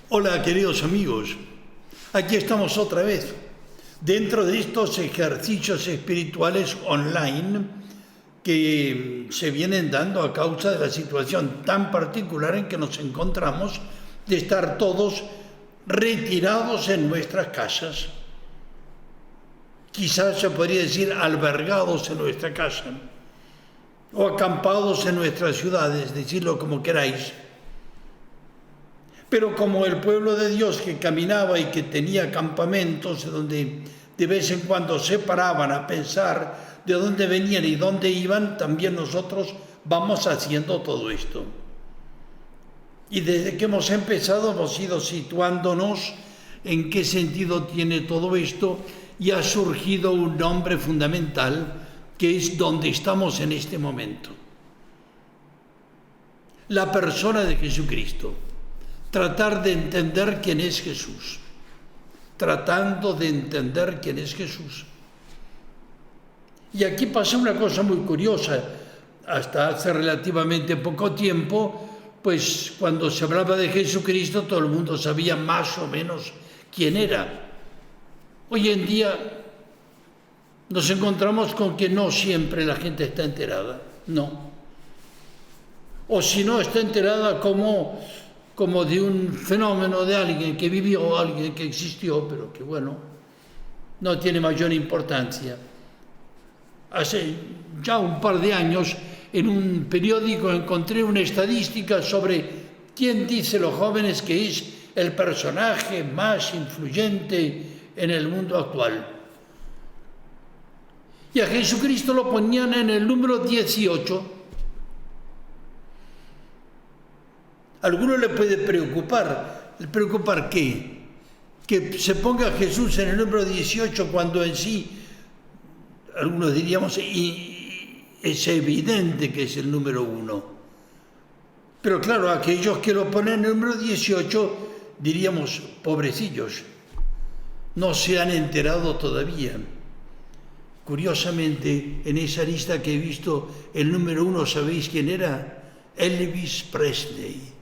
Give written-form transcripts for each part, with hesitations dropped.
Hola, queridos amigos. Aquí estamos otra vez, dentro de estos ejercicios espirituales online que se vienen dando a causa de la situación tan particular en que nos encontramos, de estar todos retirados en nuestras casas. Quizás se podría decir albergados en nuestra casa, o acampados en nuestras ciudades, decirlo como queráis. Pero como el pueblo de Dios que caminaba y que tenía campamentos donde de vez en cuando se paraban a pensar de dónde venían y dónde iban, también nosotros vamos haciendo todo esto. Y desde que hemos empezado hemos ido situándonos en qué sentido tiene todo esto y ha surgido un nombre fundamental que es donde estamos en este momento. La persona de Jesucristo. Tratar de entender quién es Jesús. Tratando de entender quién es Jesús. Y aquí pasa una cosa muy curiosa. Hasta hace relativamente poco tiempo, pues cuando se hablaba de Jesucristo, todo el mundo sabía más o menos quién era. Hoy en día nos encontramos con que no siempre la gente está enterada. No. O si no está enterada como de un fenómeno de alguien que vivió, alguien que existió, pero que bueno, no tiene mayor importancia. Hace ya un par de años en un periódico encontré una estadística sobre quién dice los jóvenes que es el personaje más influyente en el mundo actual. Y a Jesucristo lo ponían en el número 18. A alguno le puede preocupar. ¿Preocupar qué? Que se ponga Jesús en el número 18 cuando en sí, algunos diríamos, es evidente que es el número 1. Pero claro, aquellos que lo ponen en el número 18, diríamos, pobrecillos, no se han enterado todavía. Curiosamente, en esa lista que he visto, el número 1, ¿sabéis quién era? Elvis Presley.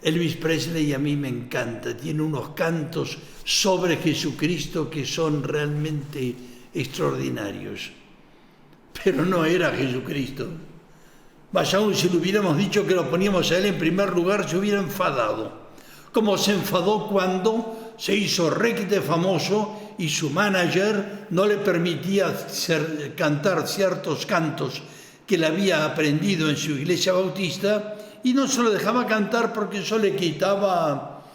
Elvis Presley a mí me encanta, tiene unos cantos sobre Jesucristo que son realmente extraordinarios. Pero no era Jesucristo. Más aún, si le hubiéramos dicho que lo poníamos a él en primer lugar, se hubiera enfadado. Como se enfadó cuando se hizo requete famoso y su manager no le permitía cantar ciertos cantos que él había aprendido en su iglesia bautista, y no se lo dejaba cantar porque eso le quitaba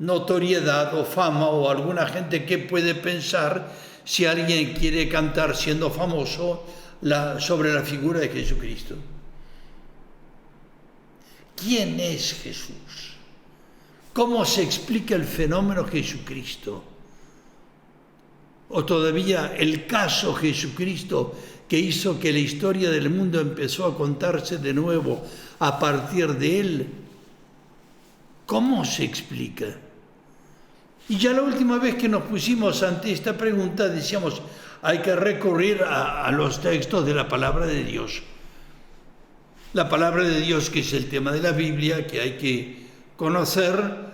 notoriedad o fama, o alguna gente que puede pensar si alguien quiere cantar siendo famoso sobre la figura de Jesucristo. ¿Quién es Jesús? ¿Cómo se explica el fenómeno Jesucristo? O todavía el caso Jesucristo que hizo que la historia del mundo empezó a contarse de nuevo a partir de él. ¿Cómo se explica? Y ya la última vez que nos pusimos ante esta pregunta decíamos, hay que recurrir a los textos de la palabra de Dios. La palabra de Dios, que es el tema de la Biblia, que hay que conocer,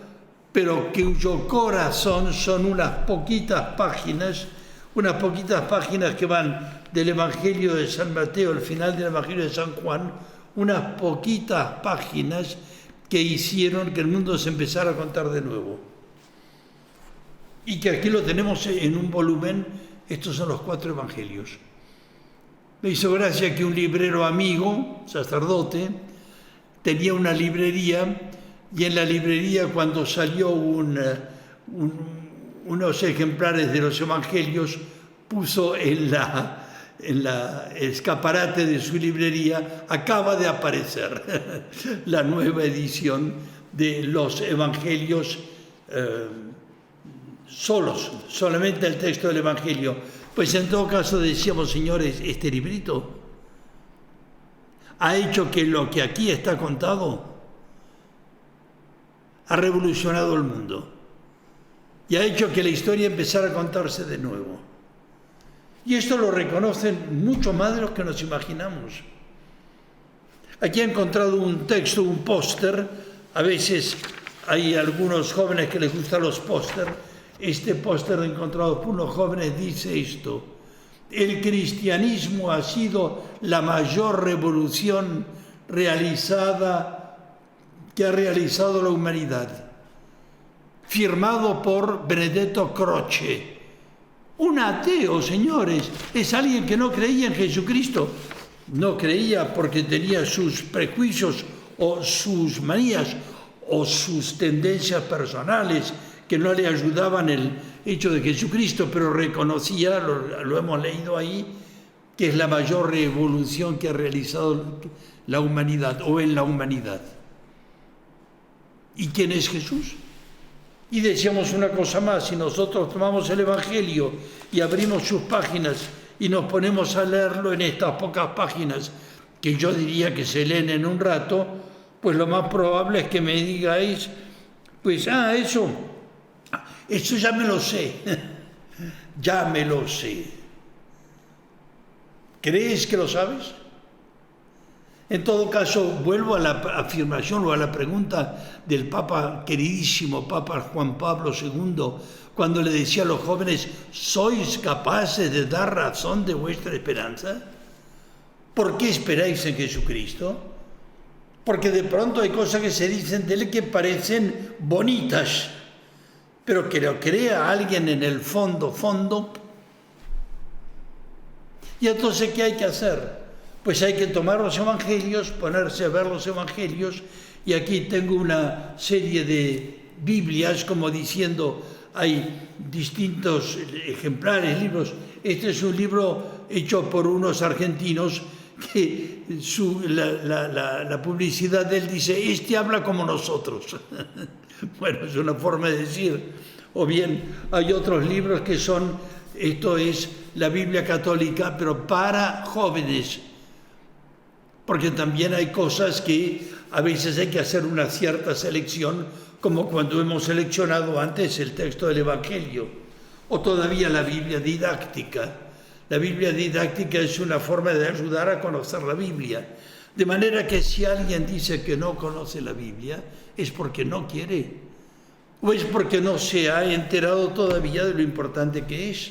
pero cuyo corazón son unas poquitas páginas que van del Evangelio de San Mateo al final del Evangelio de San Juan, unas poquitas páginas que hicieron que el mundo se empezara a contar de nuevo. Y que aquí lo tenemos en un volumen. Estos son los 4 evangelios. Me hizo gracia que un librero amigo, sacerdote, tenía una librería, y en la librería, cuando salió unos ejemplares de los evangelios, puso en la escaparate de su librería, acaba de aparecer la nueva edición de los evangelios solamente el texto del evangelio. Pues en todo caso decíamos, señores, este librito ha hecho que lo que aquí está contado ha revolucionado el mundo y ha hecho que la historia empezara a contarse de nuevo. Y esto lo reconocen mucho más de lo que nos imaginamos. Aquí he encontrado un texto, un póster, a veces hay algunos jóvenes que les gustan los pósteres. Este póster encontrado por unos jóvenes dice esto: el cristianismo ha sido la mayor revolución que ha realizado la humanidad. Firmado por Benedetto Croce. Un ateo, señores, es alguien que no creía en Jesucristo. No creía porque tenía sus prejuicios o sus manías o sus tendencias personales que no le ayudaban el hecho de Jesucristo, pero reconocía, lo hemos leído ahí, que es la mayor revolución que ha realizado la humanidad o en la humanidad. ¿Y quién es Jesús? Y decíamos una cosa más: si nosotros tomamos el Evangelio y abrimos sus páginas y nos ponemos a leerlo en estas pocas páginas, que yo diría que se leen en un rato, pues lo más probable es que me digáis, pues, eso ya me lo sé, ya me lo sé. ¿Crees que lo sabes? En todo caso, vuelvo a la afirmación o a la pregunta del Papa, queridísimo Papa Juan Pablo II, cuando le decía a los jóvenes: ¿sois capaces de dar razón de vuestra esperanza? ¿Por qué esperáis en Jesucristo? Porque de pronto hay cosas que se dicen de él que parecen bonitas, pero que lo crea alguien en el fondo. Y entonces, ¿qué hay que hacer? Pues hay que tomar los evangelios, ponerse a ver los evangelios, y aquí tengo una serie de Biblias, como diciendo, hay distintos ejemplares, libros. Este es un libro hecho por unos argentinos que la publicidad de él dice: este habla como nosotros. Bueno, es una forma de decir. O bien hay otros libros que son, esto es la Biblia católica, pero para jóvenes. Porque también hay cosas que a veces hay que hacer una cierta selección, como cuando hemos seleccionado antes el texto del Evangelio, o todavía la Biblia didáctica. La Biblia didáctica es una forma de ayudar a conocer la Biblia. De manera que si alguien dice que no conoce la Biblia, es porque no quiere, o es porque no se ha enterado todavía de lo importante que es.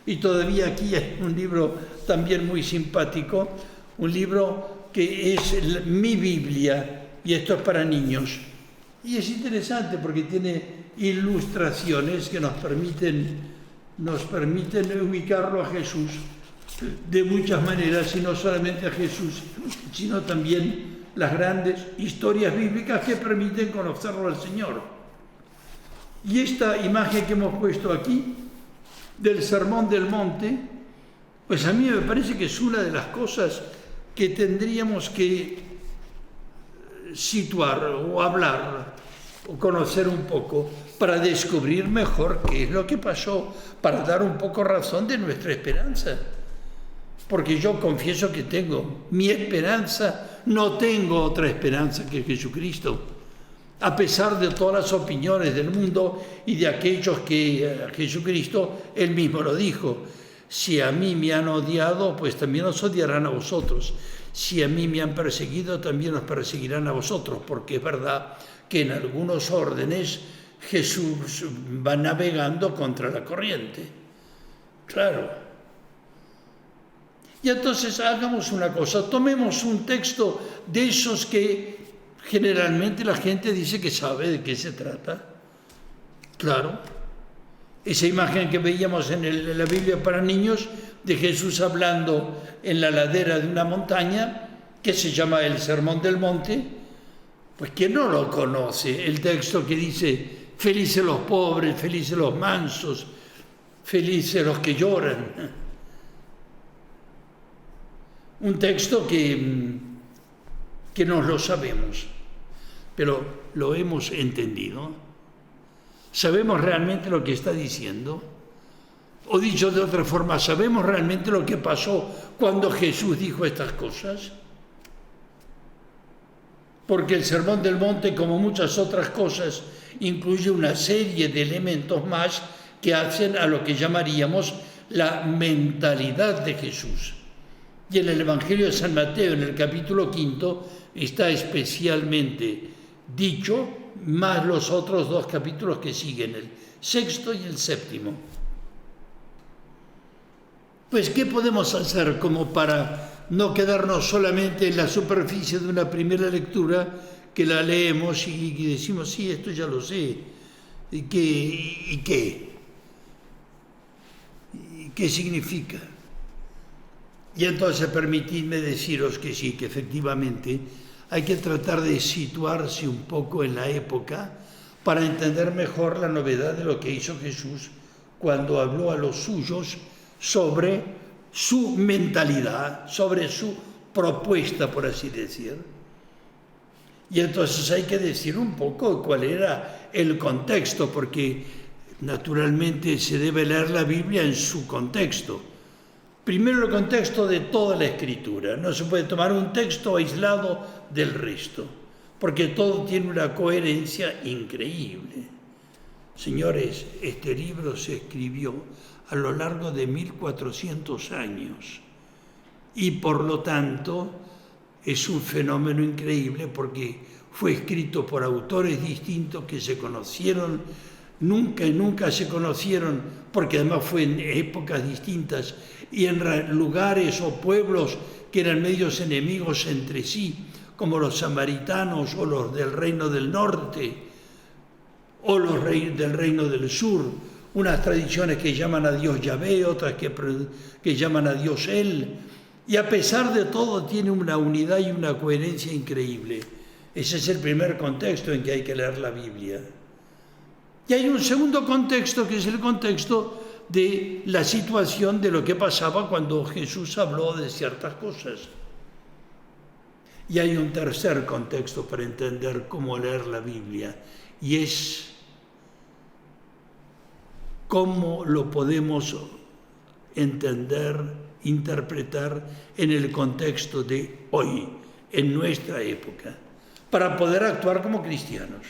Y todavía aquí hay un libro también muy simpático, un libro que es mi Biblia, y esto es para niños. Y es interesante porque tiene ilustraciones que nos permiten ubicarlo a Jesús de muchas maneras, y no solamente a Jesús, sino también las grandes historias bíblicas que permiten conocerlo al Señor. Y esta imagen que hemos puesto aquí, del Sermón del Monte, pues a mí me parece que es una de las cosas que tendríamos que situar o hablar o conocer un poco para descubrir mejor qué es lo que pasó, para dar un poco razón de nuestra esperanza. Porque yo confieso que tengo mi esperanza, no tengo otra esperanza que Jesucristo. A pesar de todas las opiniones del mundo y de aquellos que Jesucristo, él mismo lo dijo: si a mí me han odiado, pues también os odiarán a vosotros. Si a mí me han perseguido, también os perseguirán a vosotros, porque es verdad que en algunos órdenes Jesús va navegando contra la corriente. Claro. Y entonces hagamos una cosa, tomemos un texto de esos que generalmente la gente dice que sabe de qué se trata. Claro. Esa imagen que veíamos en la Biblia para niños, de Jesús hablando en la ladera de una montaña, que se llama el Sermón del Monte, pues ¿quién no lo conoce? El texto que dice: felices los pobres, felices los mansos, felices los que lloran. Un texto que nos lo sabemos, pero lo hemos entendido. ¿Sabemos realmente lo que está diciendo? O dicho de otra forma, ¿sabemos realmente lo que pasó cuando Jesús dijo estas cosas? Porque el Sermón del Monte, como muchas otras cosas, incluye una serie de elementos más que hacen a lo que llamaríamos la mentalidad de Jesús. Y en el Evangelio de San Mateo, en el capítulo 5, está especialmente dicho más los otros 2 capítulos que siguen, el 6º y el 7º. Pues, ¿qué podemos hacer como para no quedarnos solamente en la superficie de una primera lectura que la leemos y decimos, sí, esto ya lo sé? ¿Y qué? ¿Y qué significa? Y entonces permitidme deciros que sí, que efectivamente hay que tratar de situarse un poco en la época para entender mejor la novedad de lo que hizo Jesús cuando habló a los suyos sobre su mentalidad, sobre su propuesta, por así decir. Y entonces hay que decir un poco cuál era el contexto, porque naturalmente se debe leer la Biblia en su contexto. Primero el contexto de toda la Escritura. No se puede tomar un texto aislado del resto, porque todo tiene una coherencia increíble. Señores, este libro se escribió a lo largo de 1400 años y por lo tanto es un fenómeno increíble porque fue escrito por autores distintos que se conocieron, nunca se conocieron, porque además fue en épocas distintas y en lugares o pueblos que eran medios enemigos entre sí, como los samaritanos o los del reino del norte o los del reino del sur, unas tradiciones que llaman a Dios Yahvé, otras que llaman a Dios Él, y a pesar de todo tiene una unidad y una coherencia increíble. Ese es el primer contexto en que hay que leer la Biblia. Y hay un segundo contexto, que es el contexto de la situación de lo que pasaba cuando Jesús habló de ciertas cosas. Y hay un tercer contexto para entender cómo leer la Biblia, y es cómo lo podemos entender, interpretar en el contexto de hoy, en nuestra época, para poder actuar como cristianos.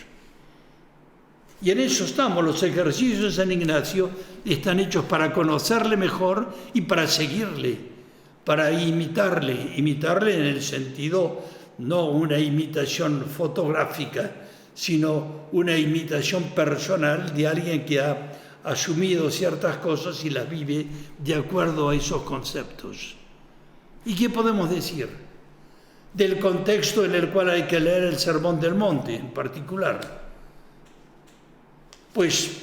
Y en eso estamos. Los ejercicios de San Ignacio están hechos para conocerle mejor y para seguirle, para imitarle en el sentido, no una imitación fotográfica, sino una imitación personal de alguien que ha asumido ciertas cosas y las vive de acuerdo a esos conceptos. ¿Y qué podemos decir del contexto en el cual hay que leer el Sermón del Monte en particular? Pues,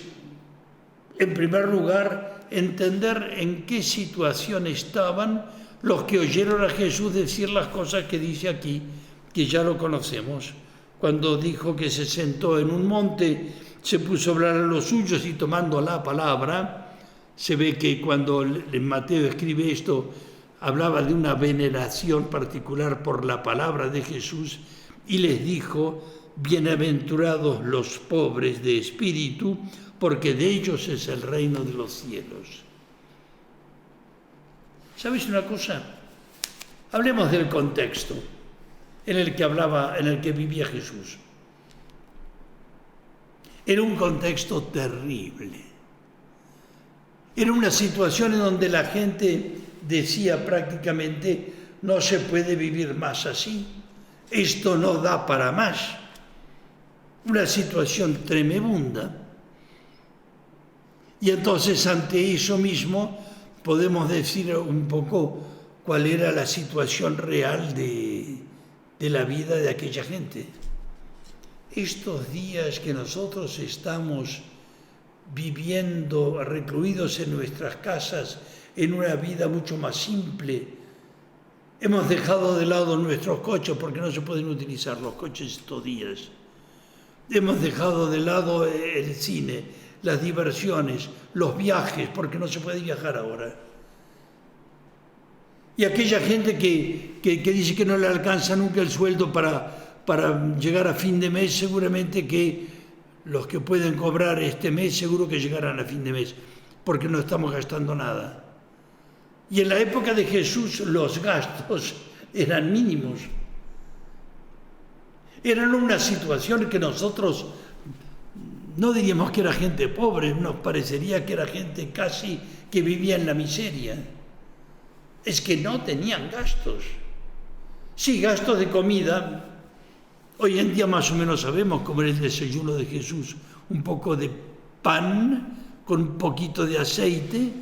en primer lugar, entender en qué situación estaban los que oyeron a Jesús decir las cosas que dice aquí, que ya lo conocemos, cuando dijo que se sentó en un monte, se puso a hablar a los suyos y tomando la palabra, se ve que cuando Mateo escribe esto, hablaba de una veneración particular por la palabra de Jesús y les dijo: bienaventurados los pobres de espíritu, porque de ellos es el reino de los cielos. ¿Sabes una cosa? Hablemos del contexto en el que hablaba, en el que vivía Jesús. Era un contexto terrible. Era una situación en donde la gente decía prácticamente: no se puede vivir más así, esto no da para más. Una situación tremenda. Y entonces, ante eso mismo, podemos decir un poco cuál era la situación real de la vida de aquella gente. Estos días que nosotros estamos viviendo recluidos en nuestras casas, en una vida mucho más simple, hemos dejado de lado nuestros coches porque no se pueden utilizar los coches estos días. Hemos dejado de lado el cine, las diversiones, los viajes, porque no se puede viajar ahora. Y aquella gente que dice que no le alcanza nunca el sueldo para llegar a fin de mes, seguramente que los que pueden cobrar este mes seguro que llegarán a fin de mes, porque no estamos gastando nada. Y en la época de Jesús los gastos eran mínimos. Eran una situación que nosotros no diríamos que era gente pobre, nos parecería que era gente casi que vivía en la miseria. Es que no tenían gastos. Sí, gastos de comida, Hoy en día más o menos sabemos cómo era el desayuno de Jesús. Un poco de pan con un poquito de aceite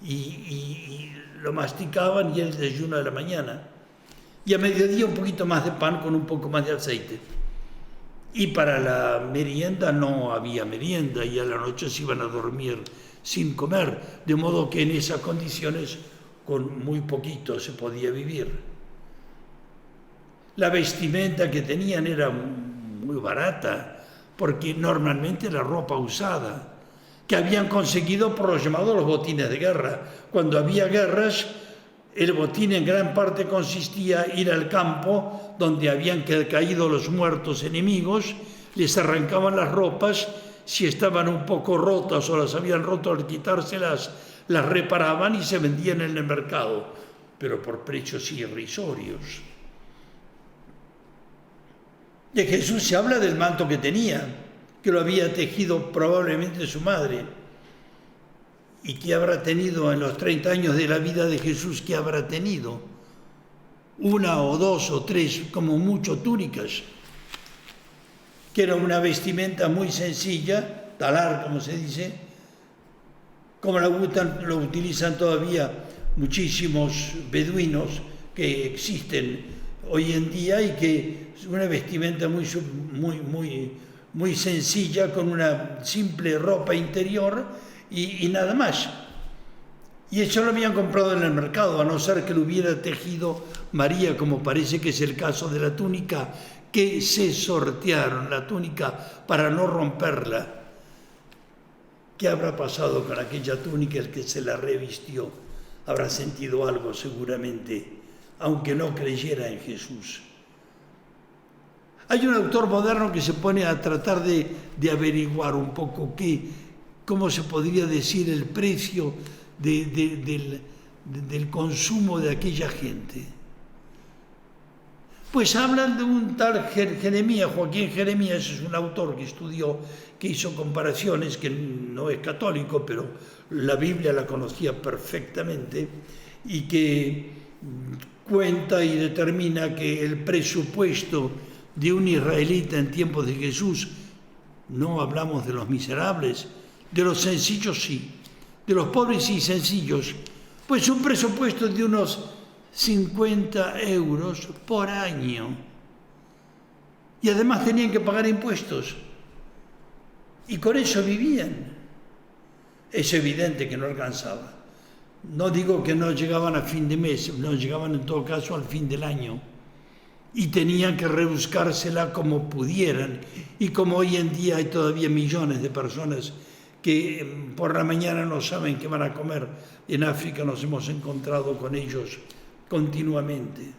y lo masticaban y el desayuno de la mañana. Y a mediodía un poquito más de pan con un poco más de aceite. Y para la merienda no había merienda y a la noche se iban a dormir sin comer. De modo que en esas condiciones con muy poquito se podía vivir. La vestimenta que tenían era muy barata, porque normalmente era ropa usada, que habían conseguido por los llamados los botines de guerra. Cuando había guerras, el botín en gran parte consistía en ir al campo donde habían caído los muertos enemigos, les arrancaban las ropas, si estaban un poco rotas o las habían roto al quitárselas, las reparaban y se vendían en el mercado, pero por precios irrisorios. De Jesús se habla del manto que tenía, que lo había tejido probablemente su madre, y que habrá tenido en los 30 años de la vida de Jesús, que habrá tenido 1 o 2 o 3, como mucho, túnicas, que era una vestimenta muy sencilla, talar, como se dice, como lo utilizan todavía muchísimos beduinos que existen hoy en día, y que es una vestimenta muy sencilla, con una simple ropa interior y nada más. Y eso lo habían comprado en el mercado, a no ser que lo hubiera tejido María, como parece que es el caso de la túnica, que se sortearon la túnica para no romperla. ¿Qué habrá pasado con aquella túnica? El que se la revistió habrá sentido algo seguramente, aunque no creyera en Jesús. Hay un autor moderno que se pone a tratar de averiguar un poco cómo se podría decir el precio del consumo de aquella gente. Pues hablan de un tal Jeremías, Joaquín Jeremías, es un autor que estudió, que hizo comparaciones, que no es católico, pero la Biblia la conocía perfectamente, y que cuenta y determina que el presupuesto de un israelita en tiempos de Jesús, no hablamos de los miserables, de los sencillos sí, de los pobres y sencillos, pues un presupuesto de unos 50 euros por año. Y además tenían que pagar impuestos. Y con eso vivían. Es evidente que no alcanzaba. No digo que no llegaban a fin de mes, no llegaban en todo caso al fin del año. Y tenían que rebuscársela como pudieran. Y como hoy en día hay todavía millones de personas que por la mañana no saben qué van a comer. En África nos hemos encontrado con ellos continuamente.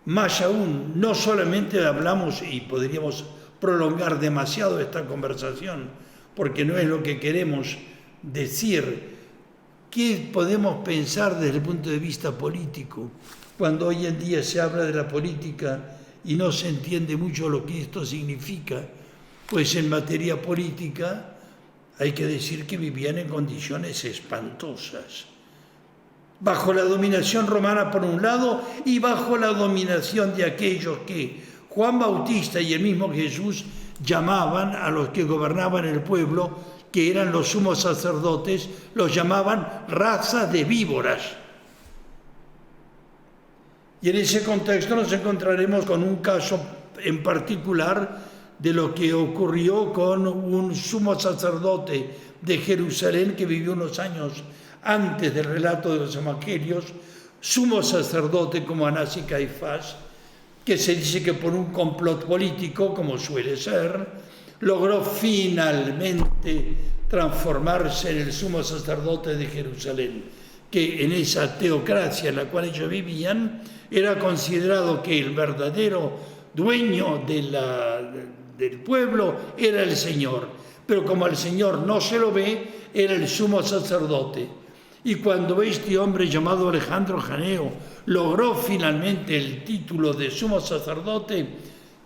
Más aún, no solamente hablamos, y podríamos prolongar demasiado esta conversación, porque no es lo que queremos decir. ¿Qué podemos pensar desde el punto de vista político? Cuando hoy en día se habla de la política y no se entiende mucho lo que esto significa, pues en materia política hay que decir que vivían en condiciones espantosas, bajo la dominación romana por un lado y bajo la dominación de aquellos que Juan Bautista y el mismo Jesús llamaban a los que gobernaban el pueblo, que eran los sumos sacerdotes, los llamaban raza de víboras. Y en ese contexto nos encontraremos con un caso en particular de lo que ocurrió con un sumo sacerdote de Jerusalén que vivió unos años antes del relato de los evangelios, sumo sacerdote como Anás y Caifás, que se dice que por un complot político, como suele ser, logró finalmente transformarse en el sumo sacerdote de Jerusalén, que en esa teocracia en la cual ellos vivían, era considerado que el verdadero dueño del pueblo era el Señor, pero como al Señor no se lo ve, era el sumo sacerdote. Y cuando este hombre llamado Alejandro Janeo logró finalmente el título de sumo sacerdote,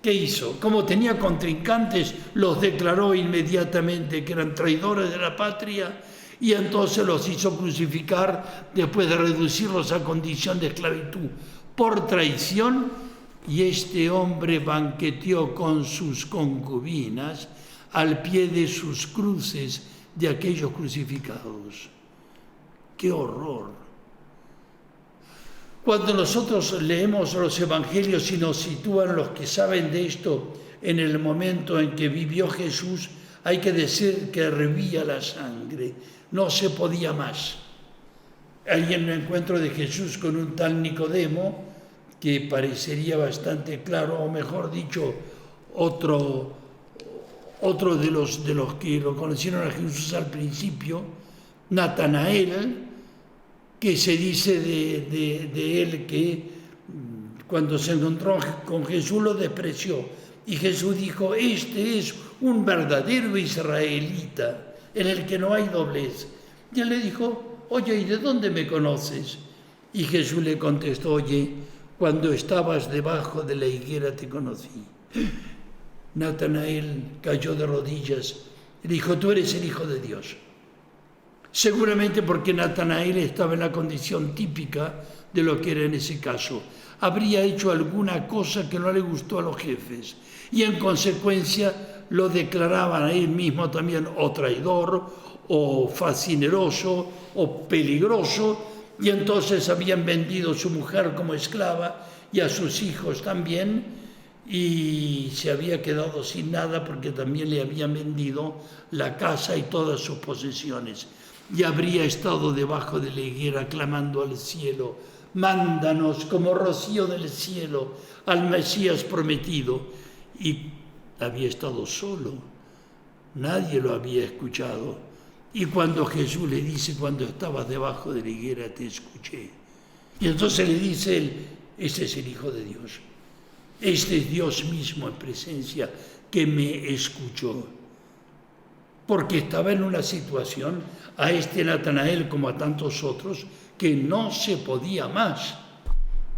¿qué hizo? Como tenía contrincantes, los declaró inmediatamente que eran traidores de la patria, y entonces los hizo crucificar después de reducirlos a condición de esclavitud por traición y este hombre banqueteó con sus concubinas al pie de sus cruces de aquellos crucificados. ¡Qué horror! Cuando nosotros leemos los evangelios y nos sitúan los que saben de esto en el momento en que vivió Jesús, hay que decir que hervía la sangre, no se podía más. Hay un encuentro de Jesús con un tal Nicodemo, que parecería bastante claro, o mejor dicho, otro de los que lo conocieron a Jesús al principio, Natanael, que se dice de él que cuando se encontró con Jesús lo despreció. Y Jesús dijo, este es un verdadero israelita, en el que no hay doblez. Y él le dijo, oye, ¿y de dónde me conoces? Y Jesús le contestó, oye, cuando estabas debajo de la higuera te conocí. Natanael cayó de rodillas y dijo, tú eres el Hijo de Dios. Seguramente porque Natanael estaba en la condición típica de lo que era en ese caso. Habría hecho alguna cosa que no le gustó a los jefes y en consecuencia lo declaraban a él mismo también o traidor o fascineroso o peligroso, y entonces habían vendido a su mujer como esclava y a sus hijos también, y se había quedado sin nada porque también le habían vendido la casa y todas sus posesiones. Y habría estado debajo de la higuera clamando al cielo, mándanos como rocío del cielo al Mesías prometido. Y había estado solo, nadie lo había escuchado. Y cuando Jesús le dice, cuando estabas debajo de la higuera te escuché. Y entonces le dice él, este es el Hijo de Dios. Este es Dios mismo en presencia que me escuchó. Porque estaba en una situación, a este Natanael como a tantos otros, que no se podía más.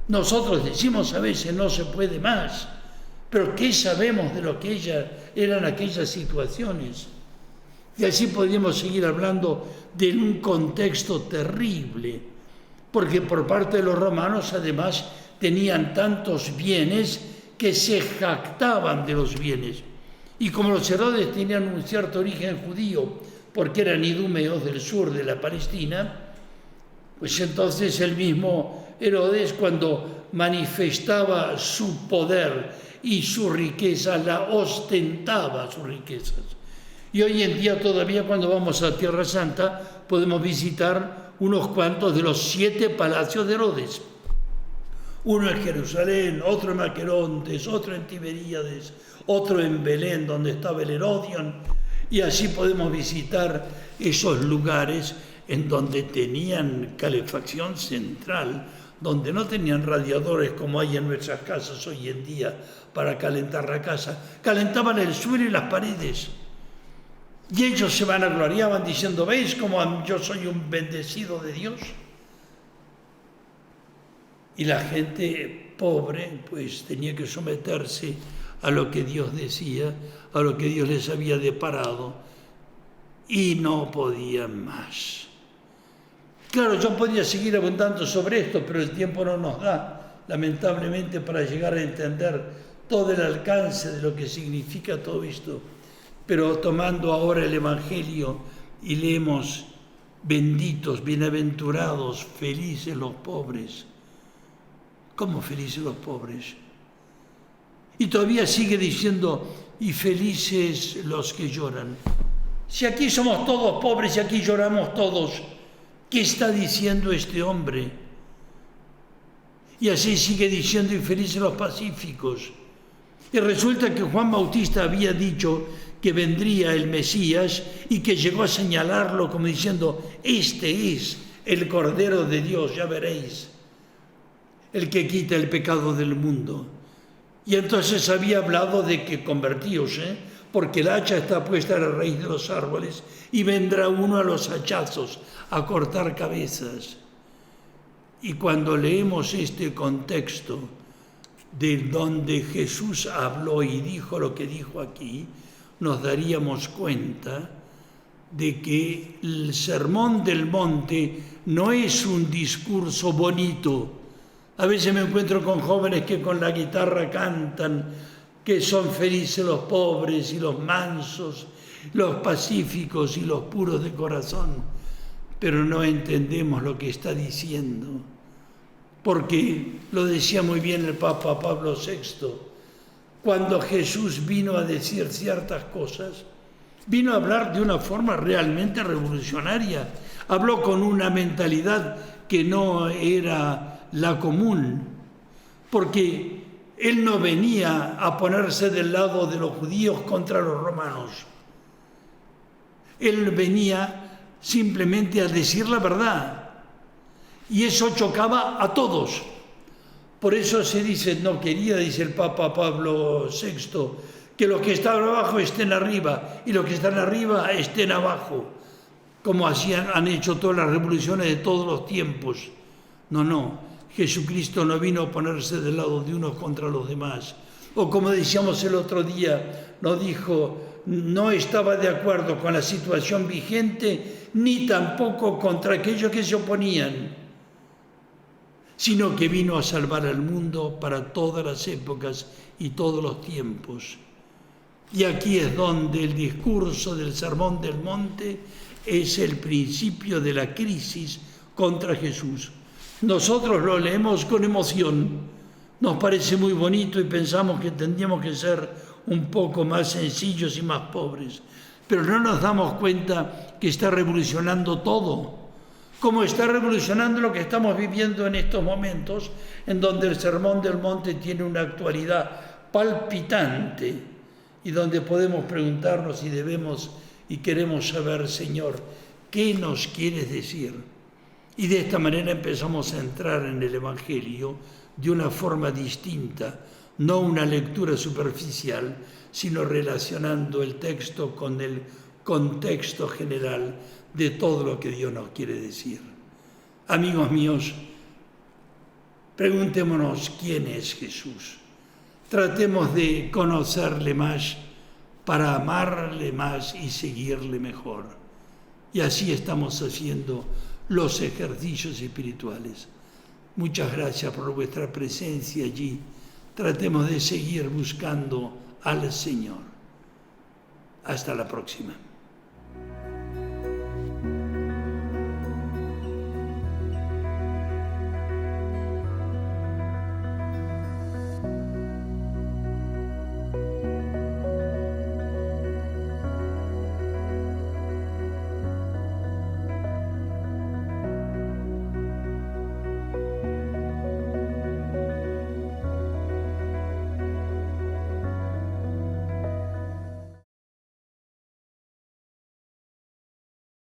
Nosotros decimos a veces no se puede más, pero ¿qué sabemos de lo que eran aquellas situaciones? Y así podríamos seguir hablando de un contexto terrible, porque por parte de los romanos además tenían tantos bienes que se jactaban de los bienes. Y como los Herodes tenían un cierto origen judío, porque eran idumeos del sur de la Palestina, pues entonces el mismo Herodes, cuando manifestaba su poder y su riqueza, la ostentaba sus riquezas. Y hoy en día todavía cuando vamos a Tierra Santa podemos visitar unos cuantos de los 7 palacios de Herodes. Uno en Jerusalén, otro en Maquerontes, otro en Tiberíades, otro en Belén, donde estaba el Herodión. Y así podemos visitar esos lugares en donde tenían calefacción central, donde no tenían radiadores como hay en nuestras casas hoy en día para calentar la casa. Calentaban el suelo y las paredes. Y ellos se vanagloriaban diciendo, ¿veis cómo yo soy un bendecido de Dios? Y la gente pobre pues tenía que someterse a lo que Dios decía, a lo que Dios les había deparado, y no podían más. Claro, yo podría seguir abundando sobre esto, pero el tiempo no nos da, lamentablemente, para llegar a entender todo el alcance de lo que significa todo esto. Pero tomando ahora el Evangelio y leemos, benditos, bienaventurados, felices los pobres. ¿Cómo felices los pobres? Y todavía sigue diciendo, y felices los que lloran. Si aquí somos todos pobres y aquí lloramos todos, ¿qué está diciendo este hombre? Y así sigue diciendo, y felices los pacíficos. Y resulta que Juan Bautista había dicho que vendría el Mesías y que llegó a señalarlo como diciendo, este es el Cordero de Dios, ya veréis, el que quita el pecado del mundo. Y entonces había hablado de que convertíos, porque el hacha está puesta a la raíz de los árboles y vendrá uno a los hachazos a cortar cabezas. Y cuando leemos este contexto de donde Jesús habló y dijo lo que dijo aquí, nos daríamos cuenta de que el Sermón del Monte no es un discurso bonito A veces me encuentro con jóvenes que con la guitarra cantan que son felices los pobres y los mansos, los pacíficos y los puros de corazón, pero no entendemos lo que está diciendo. Porque lo decía muy bien el Papa Pablo VI, cuando Jesús vino a decir ciertas cosas, vino a hablar de una forma realmente revolucionaria. Habló con una mentalidad que no era la común, porque él no venía a ponerse del lado de los judíos contra los romanos. Él venía simplemente a decir la verdad. Y eso chocaba a todos. Por eso se dice, no quería, dice el Papa Pablo VI, que los que están abajo estén arriba y los que están arriba estén abajo, como han hecho todas las revoluciones de todos los tiempos. No, Jesucristo no vino a ponerse del lado de unos contra los demás. O como decíamos el otro día, nos dijo, no estaba de acuerdo con la situación vigente, ni tampoco contra aquellos que se oponían, sino que vino a salvar al mundo para todas las épocas y todos los tiempos. Y aquí es donde el discurso del Sermón del Monte es el principio de la crisis contra Jesús. Nosotros lo leemos con emoción, nos parece muy bonito y pensamos que tendríamos que ser un poco más sencillos y más pobres, pero no nos damos cuenta que está revolucionando todo, como está revolucionando lo que estamos viviendo en estos momentos, en donde el Sermón del Monte tiene una actualidad palpitante y donde podemos preguntarnos si debemos y queremos saber, Señor, ¿qué nos quieres decir? Y de esta manera empezamos a entrar en el Evangelio de una forma distinta, no una lectura superficial, sino relacionando el texto con el contexto general de todo lo que Dios nos quiere decir. Amigos míos, preguntémonos quién es Jesús. Tratemos de conocerle más para amarle más y seguirle mejor. Y así estamos haciendo los ejercicios espirituales. Muchas gracias por vuestra presencia allí. Tratemos de seguir buscando al Señor. Hasta la próxima.